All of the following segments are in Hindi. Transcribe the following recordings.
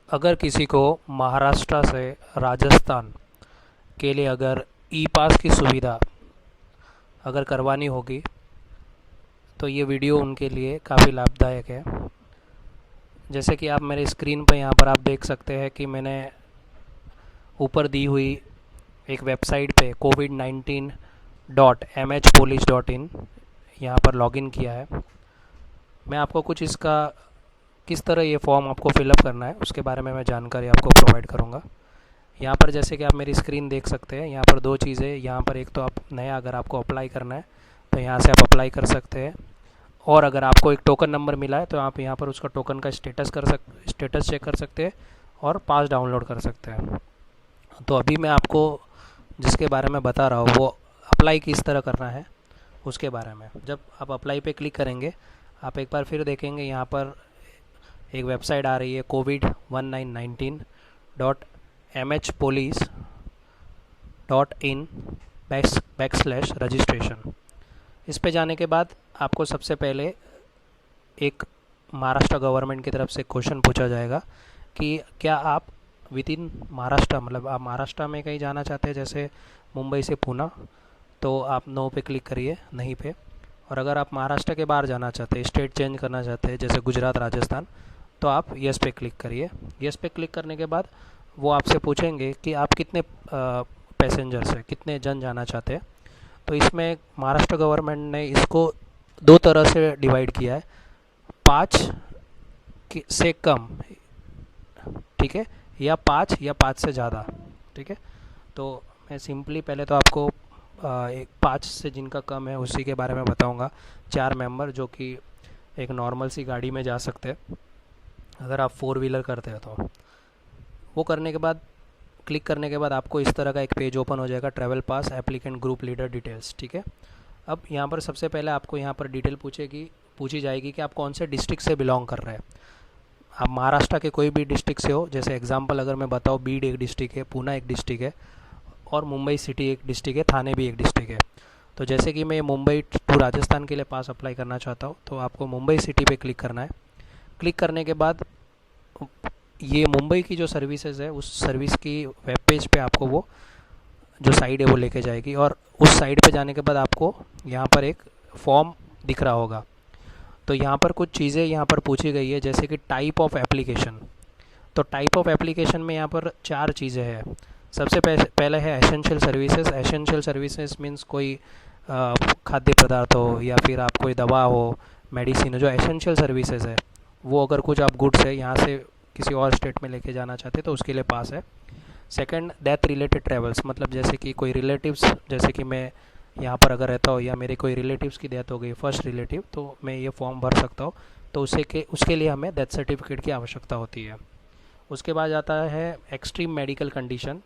अगर किसी को महाराष्ट्र से राजस्थान के लिए अगर ई पास की सुविधा अगर करवानी होगी तो ये वीडियो उनके लिए काफ़ी लाभदायक है। जैसे कि आप मेरे स्क्रीन पर यहाँ पर आप देख सकते हैं कि मैंने ऊपर दी हुई एक वेबसाइट पे covid19.mhpolice.in यहाँ पर लॉगिन किया है। मैं आपको कुछ इसका किस तरह ये फॉर्म आपको फिलअप करना है उसके बारे में मैं जानकारी आपको प्रोवाइड करूँगा। यहाँ पर जैसे कि आप मेरी स्क्रीन देख सकते हैं, यहाँ पर दो चीज़ें, यहाँ पर एक तो आप नया अगर आपको अप्लाई करना है तो यहाँ से आप अप्लाई कर सकते हैं, और अगर आपको एक टोकन नंबर मिला है तो आप यहाँ पर उसका टोकन का स्टेटस चेक कर सकते हैं और पास डाउनलोड कर सकते हैं। तो अभी मैं आपको जिसके बारे में बता रहा हूँ वो अप्लाई किस तरह करना है उसके बारे में। जब आप अप्लाई पे क्लिक करेंगे आप एक बार फिर देखेंगे यहाँ पर एक वेबसाइट आ रही है covid1919.mhpolice.in/registration। इस पे जाने के बाद आपको सबसे पहले एक महाराष्ट्र गवर्नमेंट की तरफ से क्वेश्चन पूछा जाएगा कि क्या आप विद इन महाराष्ट्र, मतलब आप महाराष्ट्र में कहीं जाना चाहते हैं जैसे मुंबई से पूना, तो आप नो पे क्लिक करिए, नहीं पे। और अगर आप महाराष्ट्र के बाहर जाना चाहते हैं, स्टेट चेंज करना चाहते हैं जैसे गुजरात राजस्थान, तो आप यस पे क्लिक करिए। यस पे क्लिक करने के बाद वो आपसे पूछेंगे कि आप कितने पैसेंजर्स हैं, कितने जन जाना चाहते हैं। तो इसमें महाराष्ट्र गवर्नमेंट ने इसको दो तरह से डिवाइड किया है, 5 से कम, ठीक है, या 5 से ज़्यादा, ठीक है। तो मैं सिंपली पहले तो आपको एक 5 से जिनका कम है उसी के बारे में बताऊंगा। 4 मेंबर जो कि एक नॉर्मल सी गाड़ी में जा सकते हैं अगर आप 4 व्हीलर करते हैं तो। वो करने के बाद क्लिक करने के बाद आपको इस तरह का एक पेज ओपन हो जाएगा, travel pass applicant group leader details, ठीक है। अब यहाँ पर सबसे पहले आपको यहाँ पर डिटेल पूछी जाएगी कि आप कौन से डिस्ट्रिक्ट से बिलोंग कर रहे हैं। आप महाराष्ट्र के कोई भी डिस्ट्रिक्ट से हो, जैसे एग्जांपल अगर मैं बताऊँ, बीड एक डिस्ट्रिक्ट है, पूना एक डिस्ट्रिक्ट है, और मुंबई सिटी एक डिस्ट्रिक्ट है, थाने भी एक डिस्ट्रिक्ट है। तो जैसे कि मैं मुंबई टू राजस्थान के लिए पास अप्लाई करना चाहता हूँ तो आपको मुंबई सिटी पे क्लिक करना है। क्लिक करने के बाद ये मुंबई की जो सर्विसेज है उस सर्विस की वेब पेज पे आपको वो जो साइड है वो लेके जाएगी, और उस साइड पे जाने के बाद आपको यहाँ पर एक फॉर्म दिख रहा होगा। तो यहाँ पर कुछ चीज़ें यहाँ पर पूछी गई है, जैसे कि टाइप ऑफ एप्लीकेशन। तो टाइप ऑफ एप्लीकेशन में यहाँ पर 4 चीज़ें हैं। सबसे पहले है essential services. Essential services means कोई खाद्य पदार्थ हो या फिर आप कोई दवा हो, मेडिसिन हो, जो एसेंशियल सर्विसेज है वो अगर कुछ आप गुड्स है यहाँ से किसी और स्टेट में लेके जाना चाहते तो उसके लिए पास है। सेकंड, डेथ रिलेटेड ट्रैवल्स, मतलब जैसे कि कोई रिलेटिव्स, जैसे कि मैं यहाँ पर अगर रहता हूँ या मेरे कोई रिलेटिव्स की डेथ हो गई, फर्स्ट रिलेटिव, तो मैं ये फॉर्म भर सकता हूँ। तो उसके लिए हमें डेथ सर्टिफिकेट की आवश्यकता होती है। उसके बाद आता है extreme medical condition.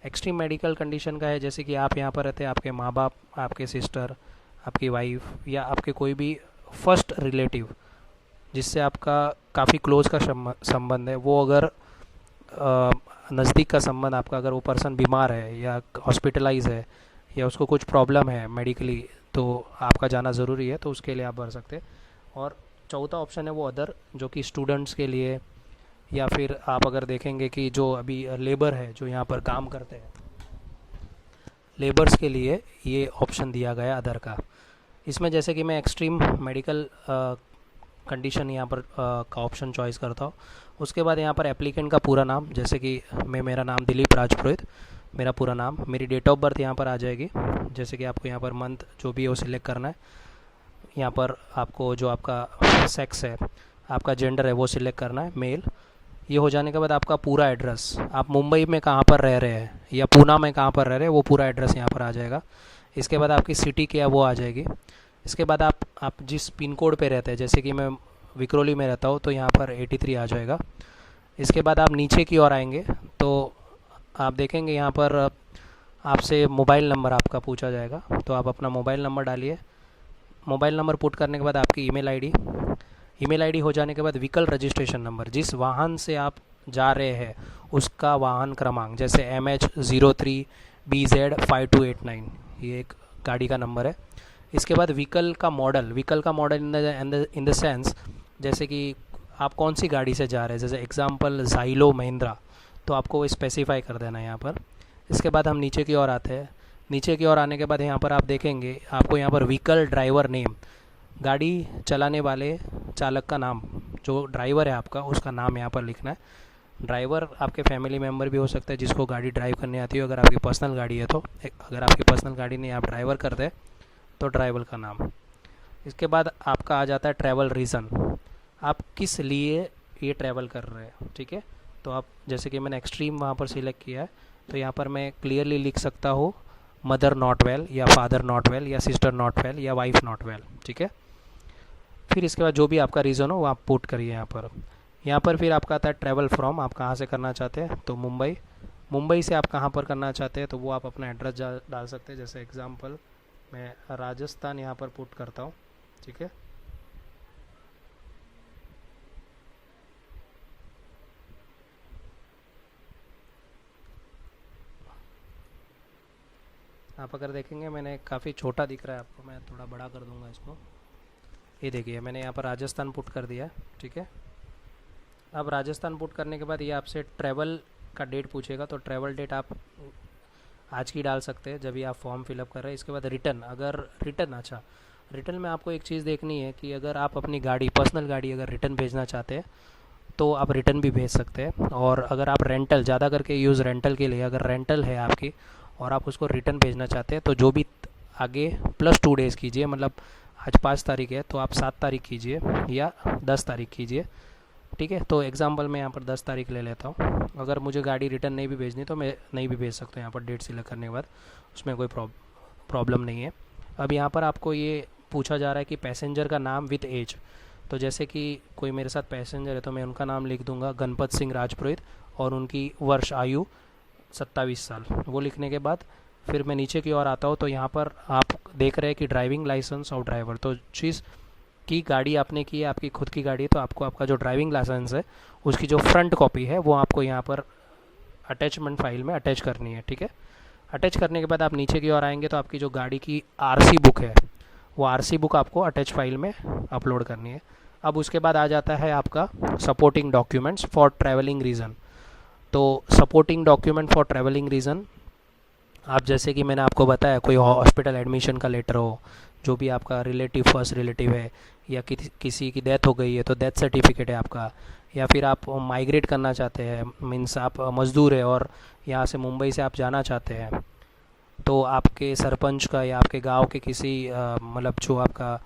Extreme medical condition का है जैसे कि आप यहाँ पर रहते हैं, आपके माँ बाप, आपके सिस्टर, आपकी वाइफ या आपके कोई भी फर्स्ट रिलेटिव जिससे आपका काफ़ी क्लोज का संबंध है, वो अगर नज़दीक का संबंध आपका, अगर वो पर्सन बीमार है या हॉस्पिटलाइज है या उसको कुछ प्रॉब्लम है मेडिकली, तो आपका जाना ज़रूरी है, तो उसके लिए आप भर सकते हैं। और चौथा ऑप्शन है वो अदर, जो कि स्टूडेंट्स के लिए, या फिर आप अगर देखेंगे कि जो अभी लेबर है जो यहाँ पर काम करते हैं, लेबर्स के लिए ये ऑप्शन दिया गया अदर का। इसमें जैसे कि मैं एक्सट्रीम मेडिकल कंडीशन यहाँ पर का ऑप्शन चॉइस करता हूँ। उसके बाद यहाँ पर एप्लीकेंट का पूरा नाम, जैसे कि मेरा नाम दिलीप राजपुरोहित, मेरा पूरा नाम, मेरी डेट ऑफ बर्थ यहाँ पर आ जाएगी। जैसे कि आपको यहाँ पर मंथ जो भी है वो सिलेक्ट करना है। यहाँ पर आपको जो आपका सेक्स है, आपका जेंडर है वो सिलेक्ट करना है, मेल। ये हो जाने के बाद आपका पूरा एड्रेस, आप मुंबई में कहाँ पर रह रहे हैं या पूना में कहाँ पर रह रहे हैं, वो पूरा एड्रेस यहाँ पर आ जाएगा। इसके बाद आपकी सिटी क्या है वो आ जाएगी। इसके बाद आप जिस पिन कोड पे रहते हैं, जैसे कि मैं विक्रोली में रहता हूँ तो यहाँ पर 83 आ जाएगा। इसके बाद आप नीचे की ओर आएंगे तो आप देखेंगे यहाँ पर आपसे मोबाइल नंबर आपका पूछा जाएगा, तो आप अपना मोबाइल नंबर डालिए। मोबाइल नंबर पुट करने के बाद आपकी ईमेल आईडी हो जाने के बाद व्हीकल रजिस्ट्रेशन नंबर, जिस वाहन से आप जा रहे हैं उसका वाहन क्रमांक, जैसे MH03BZ5289 ये एक गाड़ी का नंबर है। इसके बाद व्हीकल का मॉडल इन द सेंस, जैसे कि आप कौन सी गाड़ी से जा रहे हैं, जैसे एग्जांपल ज़ाइलो महिंद्रा, तो आपको वो स्पेसिफाई कर देना है यहाँ पर। इसके बाद हम नीचे की ओर आते हैं। नीचे की ओर आने के बाद यहाँ पर आप देखेंगे आपको यहाँ पर व्हीकल ड्राइवर नेम, गाड़ी चलाने वाले चालक का नाम, जो ड्राइवर है आपका उसका नाम यहाँ पर लिखना है। ड्राइवर आपके फैमिली मेम्बर भी हो सकता है जिसको गाड़ी ड्राइव करनी आती है, अगर आपकी पर्सनल गाड़ी है तो। अगर आपकी पर्सनल गाड़ी नहीं, आप ड्राइवर करते हैं तो ड्राइवर का नाम। इसके बाद आपका आ जाता है ट्रैवल रीज़न, आप किस लिए ये ट्रैवल कर रहे हैं, ठीक है। तो आप जैसे कि मैंने एक्सट्रीम वहाँ पर सिलेक्ट किया है, तो यहाँ पर मैं क्लियरली लिख सकता हूँ मदर नॉट वेल, या फादर नॉट वेल, या सिस्टर नॉट वेल, या वाइफ नॉट वेल, ठीक है। फिर इसके बाद जो भी आपका रीज़न हो वो आप पुट करिए यहाँ पर। यहाँ पर फिर आपका आता है ट्रैवल फ्रॉम, आप कहाँ से करना चाहते हैं, तो मुंबई। मुंबई से आप कहाँ पर करना चाहते हैं, तो वो आप अपना एड्रेस डाल सकते हैं। जैसे एग्जांपल मैं राजस्थान यहाँ पर पुट करता हूँ, ठीक है। आप अगर देखेंगे मैंने काफ़ी छोटा दिख रहा है आपको, मैं थोड़ा बड़ा कर दूंगा इसको। ये देखिए मैंने यहाँ पर राजस्थान पुट कर दिया, ठीक है। अब राजस्थान पुट करने के बाद ये आपसे ट्रैवल का डेट पूछेगा, तो ट्रैवल डेट आप आज की डाल सकते हैं जब भी आप फॉर्म फिलअप कर रहे हैं। इसके बाद रिटर्न, अगर रिटर्न, अच्छा रिटर्न में आपको एक चीज़ देखनी है कि अगर आप अपनी गाड़ी, पर्सनल गाड़ी अगर रिटर्न भेजना चाहते हैं तो आप रिटर्न भी भेज सकते हैं। और अगर आप रेंटल ज़्यादा करके यूज़ रेंटल के लिए, अगर रेंटल है आपकी और आप उसको रिटर्न भेजना चाहते हैं तो जो भी आगे +2 डेज़ कीजिए, मतलब आज 5 तारीख है तो आप 7 तारीख कीजिए या 10 तारीख कीजिए, ठीक है। तो एग्जांपल मैं यहाँ पर 10 तारीख ले लेता हूँ। अगर मुझे गाड़ी रिटर्न नहीं भी भेजनी तो मैं नहीं भी भेज सकता हूँ, यहाँ पर डेट सिलेक्ट करने के बाद उसमें कोई प्रॉब्लम नहीं है। अब यहाँ पर आपको ये पूछा जा रहा है कि पैसेंजर का नाम विथ एज, तो जैसे कि कोई मेरे साथ पैसेंजर है तो मैं उनका नाम लिख दूंगा गणपत सिंह राजपुरोहित, और उनकी वर्ष आयु 27 साल। वो लिखने के बाद फिर मैं नीचे की ओर आता हूँ, तो यहाँ पर आप देख रहे हैं कि ड्राइविंग लाइसेंस और ड्राइवर, तो चीज़ की गाड़ी आपने की है, आपकी खुद की गाड़ी है, तो आपको आपका जो ड्राइविंग लाइसेंस है उसकी जो फ्रंट कॉपी है वो आपको यहाँ पर अटैचमेंट फाइल में अटैच करनी है, ठीक है। अटैच करने के बाद आप नीचे की ओर आएंगे तो आपकी जो गाड़ी की आरसी बुक है वो आरसी बुक आपको अटैच फाइल में अपलोड करनी है। अब उसके बाद आ जाता है आपका supporting documents for travelling reason. तो supporting document for travelling reason, आप जैसे कि मैंने आपको बताया कोई हॉस्पिटल एडमिशन का लेटर हो, जो भी आपका रिलेटिव, फर्स्ट रिलेटिव है, या किसी की डेथ हो गई है तो डेथ सर्टिफिकेट है आपका, या फिर आप माइग्रेट करना चाहते हैं, मीन्स आप मज़दूर है और यहाँ से मुंबई से आप जाना चाहते हैं, तो आपके सरपंच का या आपके गांव के किसी मतलब जो आपका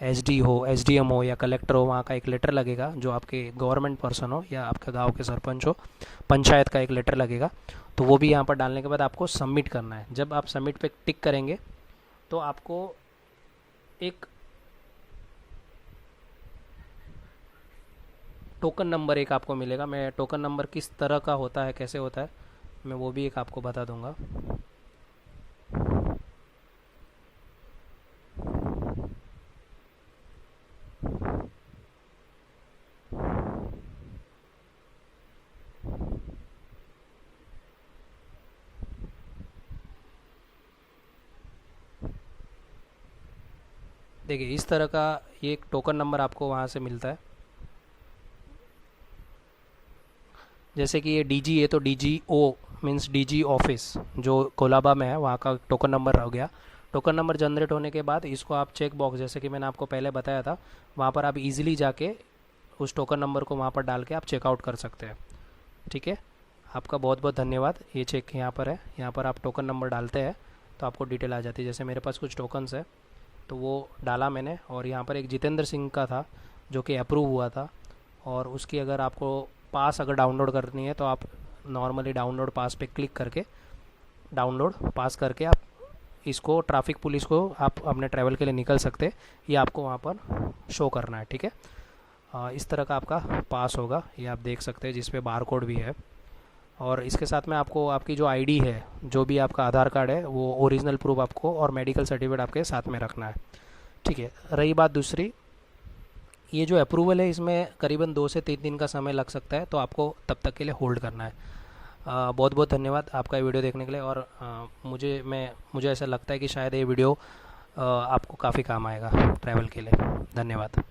एसडी हो, एसडीएम हो या कलेक्टर हो, वहाँ का एक लेटर लगेगा, जो आपके गवर्नमेंट पर्सन हो या आपका गांव के सरपंच हो, पंचायत का एक लेटर लगेगा, तो वो भी यहाँ पर डालने के बाद आपको सबमिट करना है। जब आप सबमिट पे टिक करेंगे तो आपको एक टोकन नंबर एक आपको मिलेगा। मैं टोकन नंबर किस तरह का होता है, कैसे होता है, मैं वो भी एक आपको बता दूंगा। देखिए इस तरह का ये एक टोकन नंबर आपको वहाँ से मिलता है। जैसे कि ये डीजी है तो डीजीओ मीन्स डीजी ऑफिस जो कोलाबा में है, वहाँ का टोकन नंबर हो गया। टोकन नंबर जनरेट होने के बाद इसको आप चेक बॉक्स, जैसे कि मैंने आपको पहले बताया था, वहाँ पर आप इजीली जाके उस टोकन नंबर को वहाँ पर डाल के आप चेकआउट कर सकते हैं, ठीक है। आपका बहुत बहुत धन्यवाद। ये चेक यहाँ पर है, यहाँ पर आप टोकन नंबर डालते हैं तो आपको डिटेल आ जाती है। जैसे मेरे पास कुछ टोकन्स है तो वो डाला मैंने, और यहाँ पर एक जितेंद्र सिंह का था जो कि अप्रूव हुआ था, और उसकी अगर आपको पास अगर डाउनलोड करनी है तो आप नॉर्मली डाउनलोड पास पे क्लिक करके डाउनलोड पास करके आप इसको ट्रैफिक पुलिस को आप अपने ट्रैवल के लिए निकल सकते, ये आपको वहाँ पर शो करना है, ठीक है। इस तरह का आपका पास होगा, ये आप देख सकते हैं, जिस पे बार कोड भी है। और इसके साथ में आपको आपकी जो आईडी है, जो भी आपका आधार कार्ड है, वो ओरिजिनल प्रूफ आपको और मेडिकल सर्टिफिकेट आपके साथ में रखना है, ठीक है। रही बात दूसरी, ये जो अप्रूवल है इसमें करीबन 2 से 3 दिन का समय लग सकता है, तो आपको तब तक के लिए होल्ड करना है। बहुत बहुत धन्यवाद आपका ये वीडियो देखने के लिए, और मुझे ऐसा लगता है कि शायद ये वीडियो आपको काफ़ी काम आएगा ट्रैवल के लिए। धन्यवाद।